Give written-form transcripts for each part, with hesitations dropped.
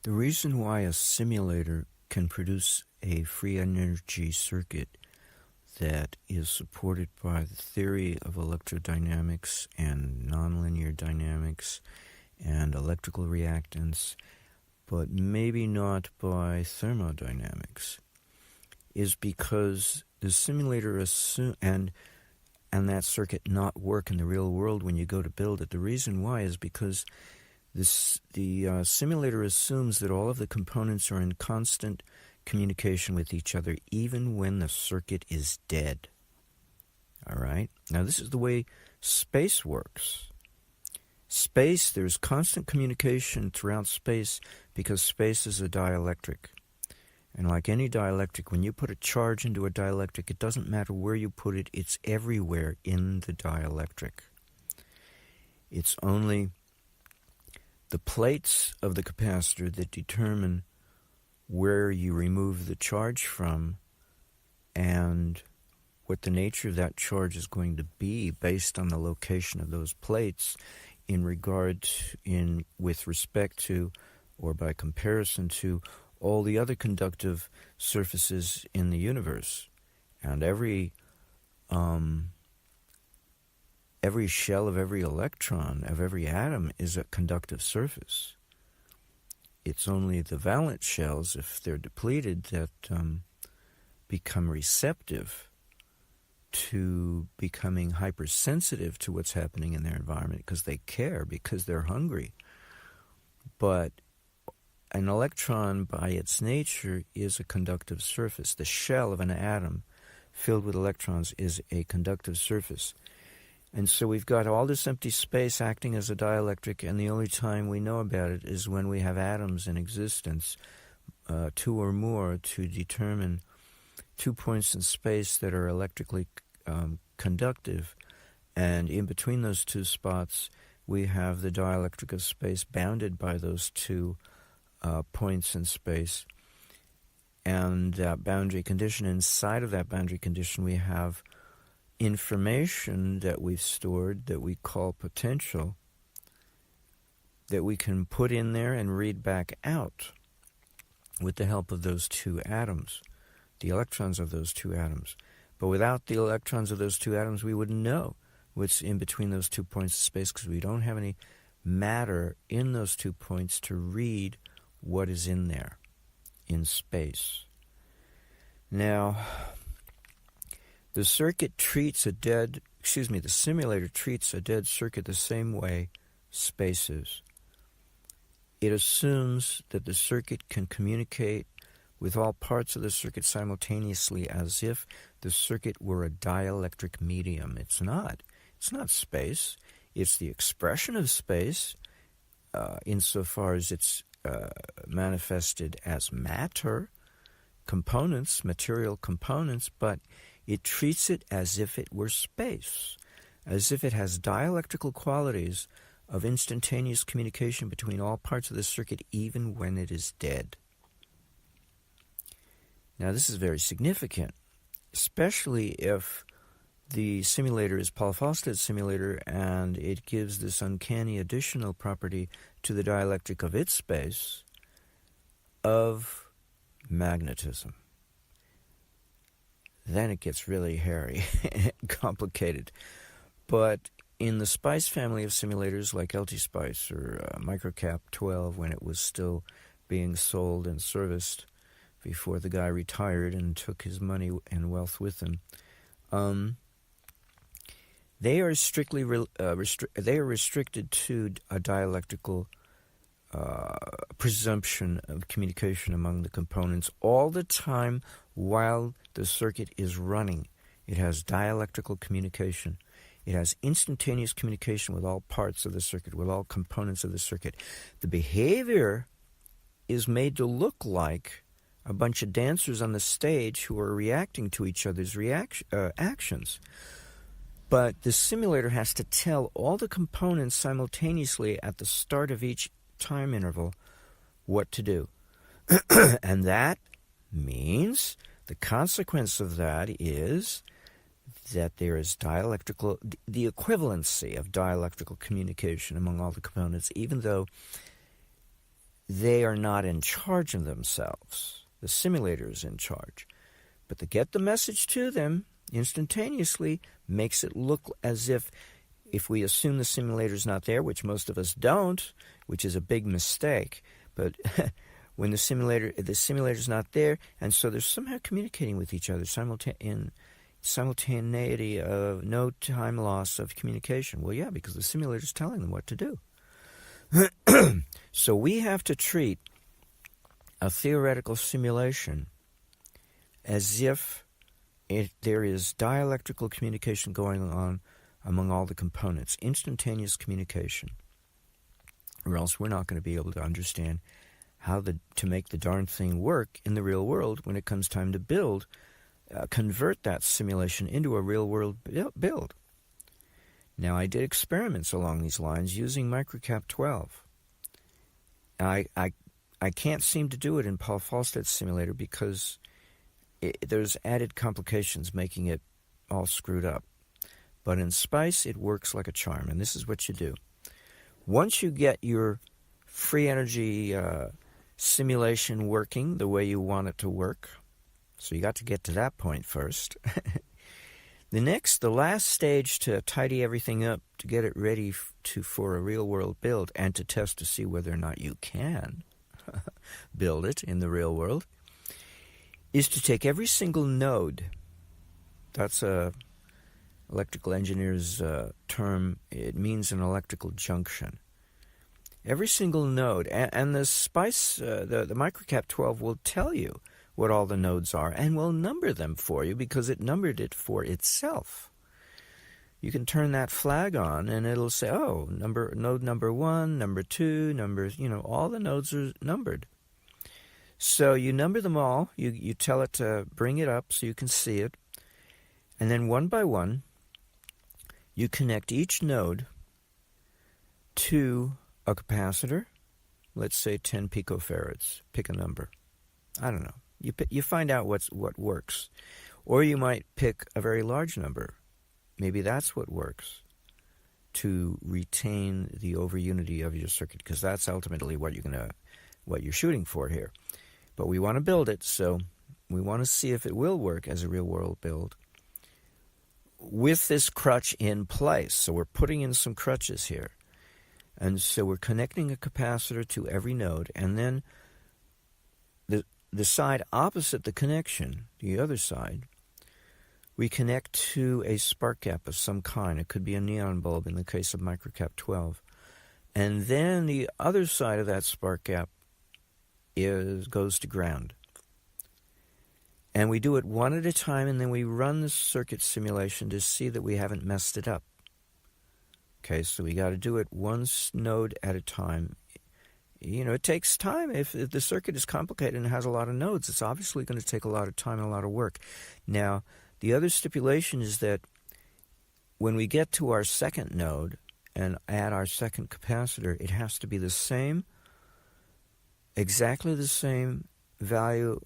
The reason why a simulator can produce a free energy circuit that is supported by the theory of electrodynamics and nonlinear dynamics and electrical reactance, but maybe not by thermodynamics, is because the simulator and that circuit not work in the real world when you go to build it. The reason why is because the simulator assumes that all of the components are in constant communication with each other, even when the circuit is dead. All right? Now, this is the way space works. Space, there's constant communication throughout space because space is a dielectric. And like any dielectric, when you put a charge into a dielectric, it doesn't matter where you put it, it's everywhere in the dielectric. It's only the plates of the capacitor that determine where you remove the charge from and what the nature of that charge is going to be based on the location of those plates with respect to, or by comparison to, all the other conductive surfaces in the universe. And every shell of every electron, of every atom, is a conductive surface. It's only the valence shells, if they're depleted, that become receptive to becoming hypersensitive to what's happening in their environment because they care, because they're hungry. But an electron, by its nature, is a conductive surface. The shell of an atom filled with electrons is a conductive surface. And so we've got all this empty space acting as a dielectric, and the only time we know about it is when we have atoms in existence, two or more, to determine 2 points in space that are electrically conductive. And in between those two spots, we have the dielectric of space bounded by those two points in space. And that boundary condition, inside of that boundary condition, we have information that we've stored that we call potential, that we can put in there and read back out with the help of those two atoms, the electrons of those two atoms. But without the electrons of those two atoms, we wouldn't know what's in between those 2 points of space because we don't have any matter in those 2 points to read what is in there in space. Now, the simulator treats a dead circuit the same way space is. It assumes that the circuit can communicate with all parts of the circuit simultaneously as if the circuit were a dielectric medium. It's not. It's not space. It's the expression of space insofar as it's manifested as matter, components, material components, but it treats it as if it were space, as if it has dielectrical qualities of instantaneous communication between all parts of the circuit, even when it is dead. Now, this is very significant, especially if the simulator is Paul Fosted's simulator and it gives this uncanny additional property to the dielectric of its space of magnetism. Then it gets really hairy and complicated. But in the SPICE family of simulators like LT-SPICE or Microcap 12, when it was still being sold and serviced before the guy retired and took his money and wealth with him, they are strictly restricted to a dialectical presumption of communication among the components all the time while the circuit is running. It has dialectical communication. It has instantaneous communication with all parts of the circuit, with all components of the circuit. The behavior is made to look like a bunch of dancers on the stage who are reacting to each other's actions. But the simulator has to tell all the components simultaneously at the start of each time interval what to do. And that means the consequence of that is that there is the equivalency of dialectical communication among all the components, even though they are not in charge of themselves. The simulator is in charge. But to get the message to them instantaneously makes it look as if we assume the simulator's not there, which most of us don't, which is a big mistake, but when the simulator's not there, and so they're somehow communicating with each other in simultaneity of no time loss of communication. Well, yeah, because the simulator's telling them what to do. So we have to treat a theoretical simulation as if there is dialectical communication going on among all the components, instantaneous communication, or else we're not going to be able to understand how to make the darn thing work in the real world when it comes time to convert that simulation into a real world build. Now, I did experiments along these lines using microcap 12. I can't seem to do it in Paul Falstad's simulator because there's added complications making it all screwed up. But in Spice, it works like a charm, and this is what you do. Once you get your free energy simulation working the way you want it to work, so you got to get to that point first. The last stage to tidy everything up, to get it ready for a real-world build, and to test to see whether or not you can build it in the real world, is to take every single node. That's a electrical engineer's term. It means an electrical junction. Every single node, and the Spice, the microcap 12 will tell you what all the nodes are and will number them for you because it numbered it for itself. You can turn that flag on and it'll say, oh, node number 1, number 2, all the nodes are numbered. So you number them all, you tell it to bring it up so you can see it, and then one by one, you connect each node to a capacitor, let's say 10 picofarads, pick a number. I don't know. You find out what works. Or you might pick a very large number. Maybe that's what works to retain the over-unity of your circuit, because that's ultimately what you're shooting for here. But we want to build it, so we want to see if it will work as a real-world build with this crutch in place. So we're putting in some crutches here. And so we're connecting a capacitor to every node, and then the side opposite the connection, the other side, we connect to a spark gap of some kind. It could be a neon bulb in the case of microcap 12. And then the other side of that spark gap goes to ground. And we do it one at a time, and then we run the circuit simulation to see that we haven't messed it up. Okay, so we got to do it one node at a time. It takes time. If the circuit is complicated and has a lot of nodes, it's obviously going to take a lot of time and a lot of work. Now, the other stipulation is that when we get to our second node and add our second capacitor, it has to be exactly the same value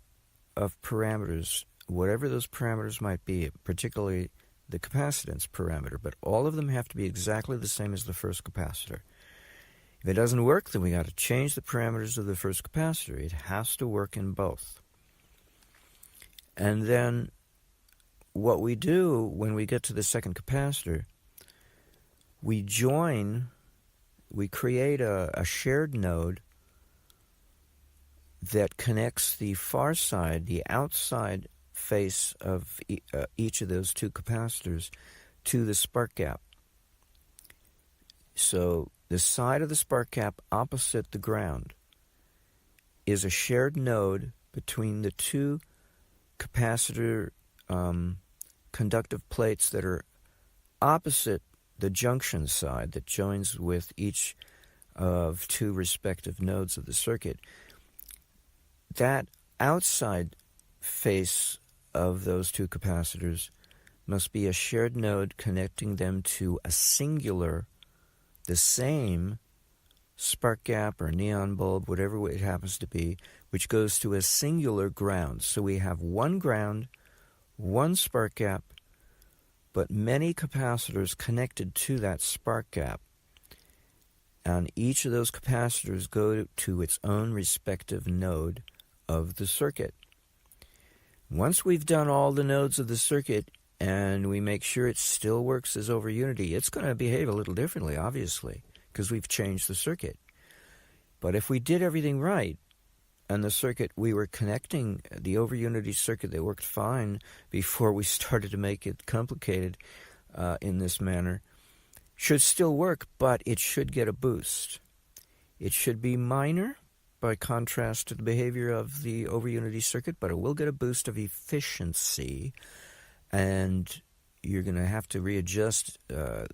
of parameters, whatever those parameters might be, particularly the capacitance parameter, but all of them have to be exactly the same as the first capacitor. If it doesn't work, then we got to change the parameters of the first capacitor. It has to work in both. And then what we do when we get to the second capacitor, we create a shared node that connects the far side, the outside face of each of those two capacitors to the spark gap. So the side of the spark gap opposite the ground is a shared node between the two capacitor conductive plates that are opposite the junction side that joins with each of two respective nodes of the circuit. That outside face of those two capacitors must be a shared node connecting them to a singular, the same spark gap or neon bulb, whatever it happens to be, which goes to a singular ground. So we have one ground, one spark gap, but many capacitors connected to that spark gap. And each of those capacitors go to its own respective node of the circuit. Once we've done all the nodes of the circuit and we make sure it still works as over unity, it's going to behave a little differently, obviously, because we've changed the circuit. But if we did everything right, and the circuit we were connecting, the over unity circuit that worked fine before we started to make it complicated in this manner, should still work, but it should get a boost. It should be minor by contrast to the behavior of the over unity circuit, but it will get a boost of efficiency, and you're going to have to readjust the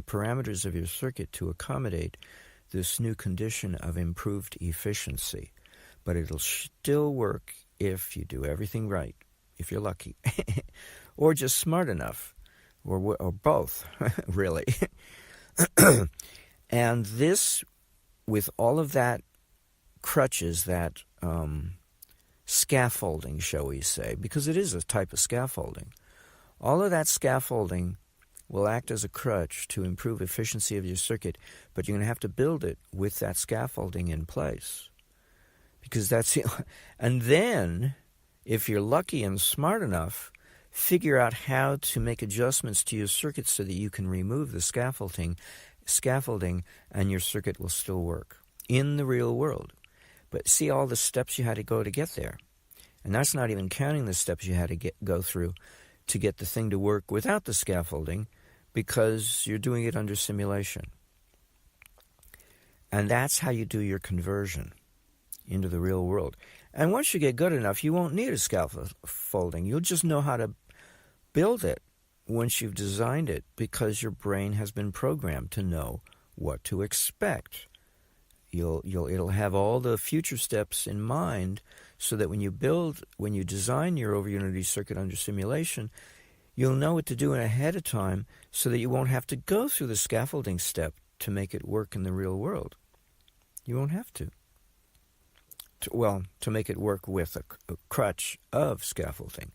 parameters of your circuit to accommodate this new condition of improved efficiency. But it'll still work if you do everything right, if you're lucky, or just smart enough, or both, really. And this, with all of that crutches, that scaffolding, shall we say, because it is a type of scaffolding, all of that scaffolding will act as a crutch to improve efficiency of your circuit, but you're going to have to build it with that scaffolding in place. Because that's it. And then, if you're lucky and smart enough, figure out how to make adjustments to your circuit so that you can remove the scaffolding, and your circuit will still work in the real world. But see all the steps you had to go to get there. And that's not even counting the steps you had to go through to get the thing to work without the scaffolding, because you're doing it under simulation. And that's how you do your conversion into the real world. And once you get good enough, you won't need a scaffolding. You'll just know how to build it once you've designed it, because your brain has been programmed to know what to expect. It'll have all the future steps in mind, so that when you design your over unity circuit under simulation, you'll know what to do ahead of time, so that you won't have to go through the scaffolding step to make it work in the real world. You won't have to. To make it work with a crutch of scaffolding,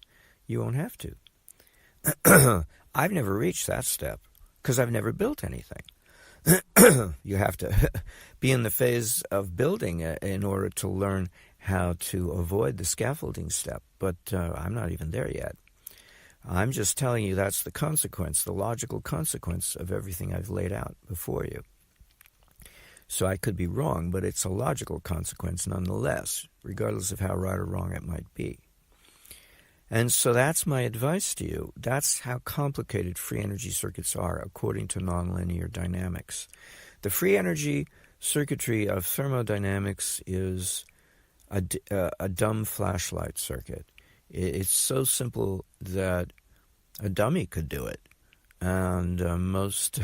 you won't have to. I've never reached that step because I've never built anything. You have to be in the phase of building in order to learn how to avoid the scaffolding step, but I'm not even there yet. I'm just telling you that's the consequence, the logical consequence of everything I've laid out before you. So I could be wrong, but it's a logical consequence nonetheless, regardless of how right or wrong it might be. And so that's my advice to you. That's how complicated free energy circuits are, according to nonlinear dynamics. The free energy circuitry of thermodynamics is a dumb flashlight circuit. It's so simple that a dummy could do it. And most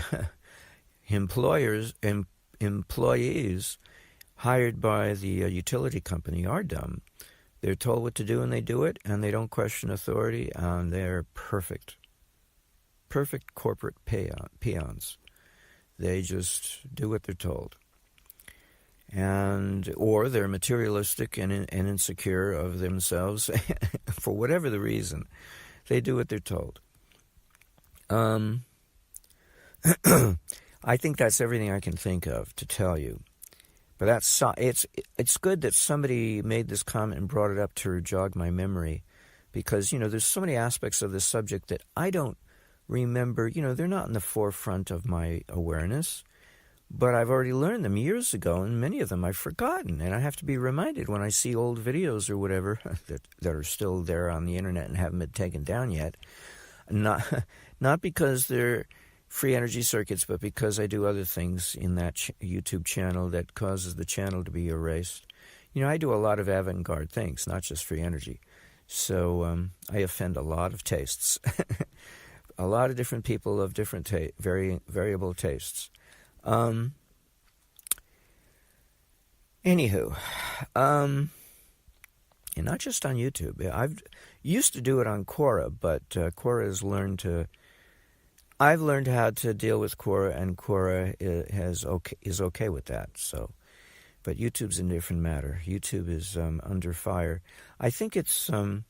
employees hired by the utility company are dumb. They're told what to do and they do it, and they don't question authority, and they're perfect corporate peons. They just do what they're told. Or they're materialistic and insecure of themselves for whatever the reason. They do what they're told. I think that's everything I can think of to tell you. But it's good that somebody made this comment and brought it up to jog my memory, because, there's so many aspects of this subject that I don't remember. They're not in the forefront of my awareness, but I've already learned them years ago, and many of them I've forgotten, and I have to be reminded when I see old videos or whatever that are still there on the internet and haven't been taken down yet. Not because they're free energy circuits, but because I do other things in that YouTube channel that causes the channel to be erased. I do a lot of avant-garde things, not just free energy. So I offend a lot of tastes. A lot of different people of different variable tastes. Anywho, and not just on YouTube. I've used to do it on Quora, but Quora has I've learned how to deal with Quora, and Quora is okay with that. So, but YouTube's a different matter. YouTube is under fire. I think it's a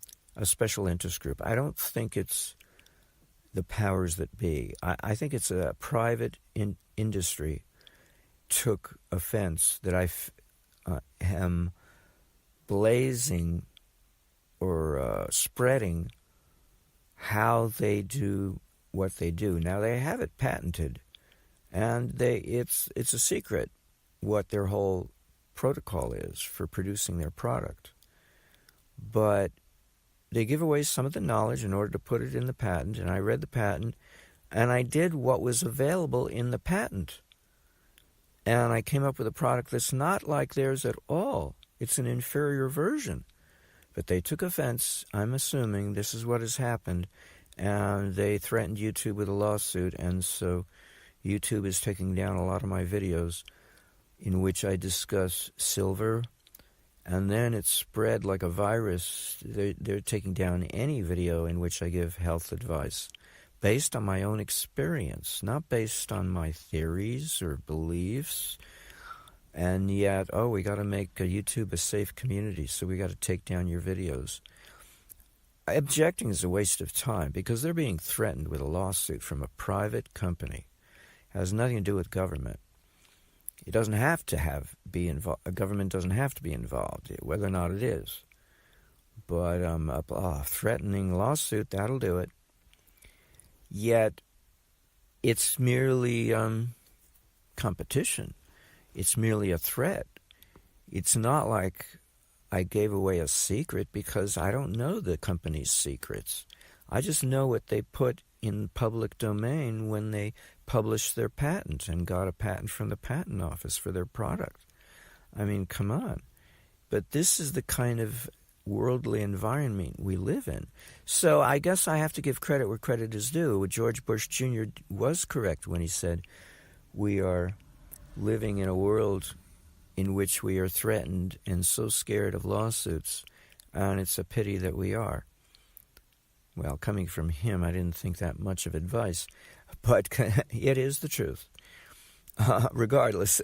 special interest group. I don't think it's the powers that be. I think it's a private industry took offense that I am blazing or spreading how they do what they do. Now, they have it patented, and it's a secret what their whole protocol is for producing their product. But they give away some of the knowledge in order to put it in the patent, and I read the patent, and I did what was available in the patent. And I came up with a product that's not like theirs at all. It's an inferior version. But they took offense. I'm assuming this is what has happened. And they threatened YouTube with a lawsuit. And so YouTube is taking down a lot of my videos in which I discuss silver. And then it's spread like a virus. They're taking down any video in which I give health advice based on my own experience, not based on my theories or beliefs. And yet, we got to make YouTube a safe community, so we got to take down your videos. Objecting is a waste of time because they're being threatened with a lawsuit from a private company. It has nothing to do with government. It doesn't have to be involved. A government doesn't have to be involved, whether or not it is. But a threatening lawsuit, that'll do it. Yet, it's merely competition. It's merely a threat. It's not like I gave away a secret because I don't know the company's secrets. I just know what they put in public domain when they published their patent and got a patent from the patent office for their product. I mean, come on. But this is the kind of worldly environment we live in. So I guess I have to give credit where credit is due. George Bush Jr. was correct when he said we are living in a world in which we are threatened and so scared of lawsuits, and it's a pity that we are. Well, coming from him, I didn't think that much of advice, but it is the truth. Regardless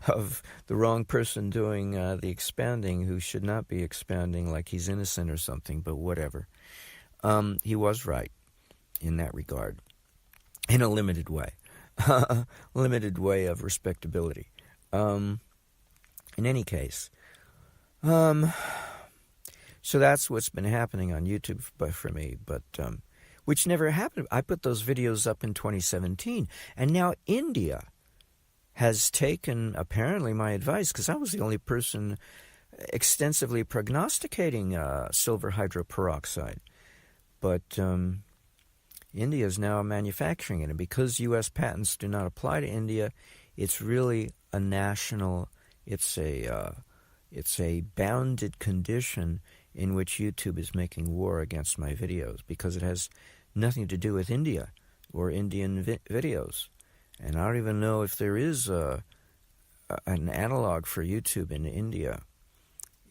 of the wrong person doing the expanding, who should not be expanding like he's innocent or something, but whatever. He was right in that regard, in a limited way. Limited way of respectability. In any case, so that's what's been happening on YouTube for me, but which never happened. I put those videos up in 2017, and now India has taken, apparently, my advice, because I was the only person extensively prognosticating silver hydroperoxide. But India is now manufacturing it, and because U.S. patents do not apply to India, it's really a national, it's a bounded condition in which YouTube is making war against my videos, because it has nothing to do with India or Indian videos. And I don't even know if there is an analog for YouTube in India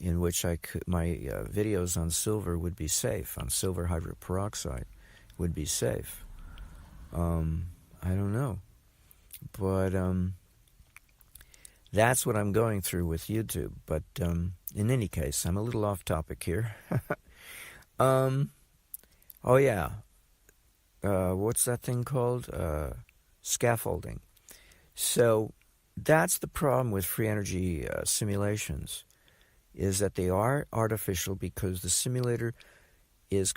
in which my videos on silver would be safe, on silver hydroperoxide would be safe. I don't know. But that's what I'm going through with YouTube. But in any case, I'm a little off topic here. What's that thing called? Scaffolding. So that's the problem with free energy simulations, is that they are artificial because the simulator is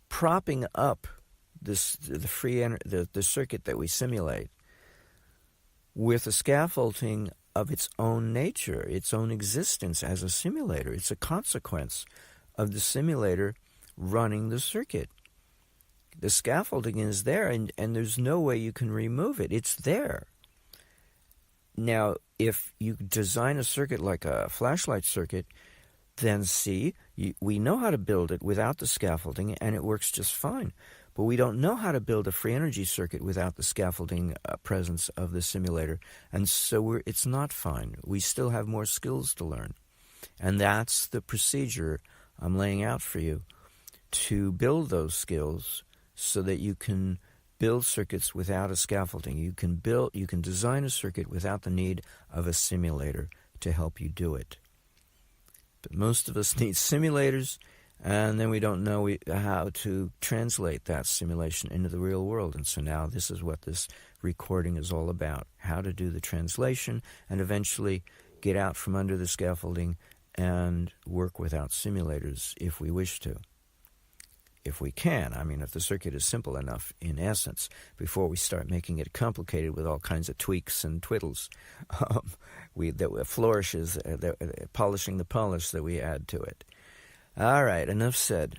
propping up the circuit that we simulate with a scaffolding of its own nature, its own existence as a simulator. It's a consequence of the simulator running the circuit. The scaffolding is there, and there's no way you can remove it. It's there. Now, if you design a circuit like a flashlight circuit, then we know how to build it without the scaffolding, and it works just fine. But we don't know how to build a free energy circuit without the scaffolding presence of the simulator, and so it's not fine. We still have more skills to learn. And that's the procedure I'm laying out for you, to build those skills so that you can build circuits without a scaffolding. You can design a circuit without the need of a simulator to help you do it. But most of us need simulators, And then we don't know how to translate that simulation into the real world. And so now this is what this recording is all about, how to do the translation and eventually get out from under the scaffolding and work without simulators if we wish to. If we can, I mean, if the circuit is simple enough, in essence, before we start making it complicated with all kinds of tweaks and twiddles, flourishes, polishing the polish that we add to it. All right, enough said.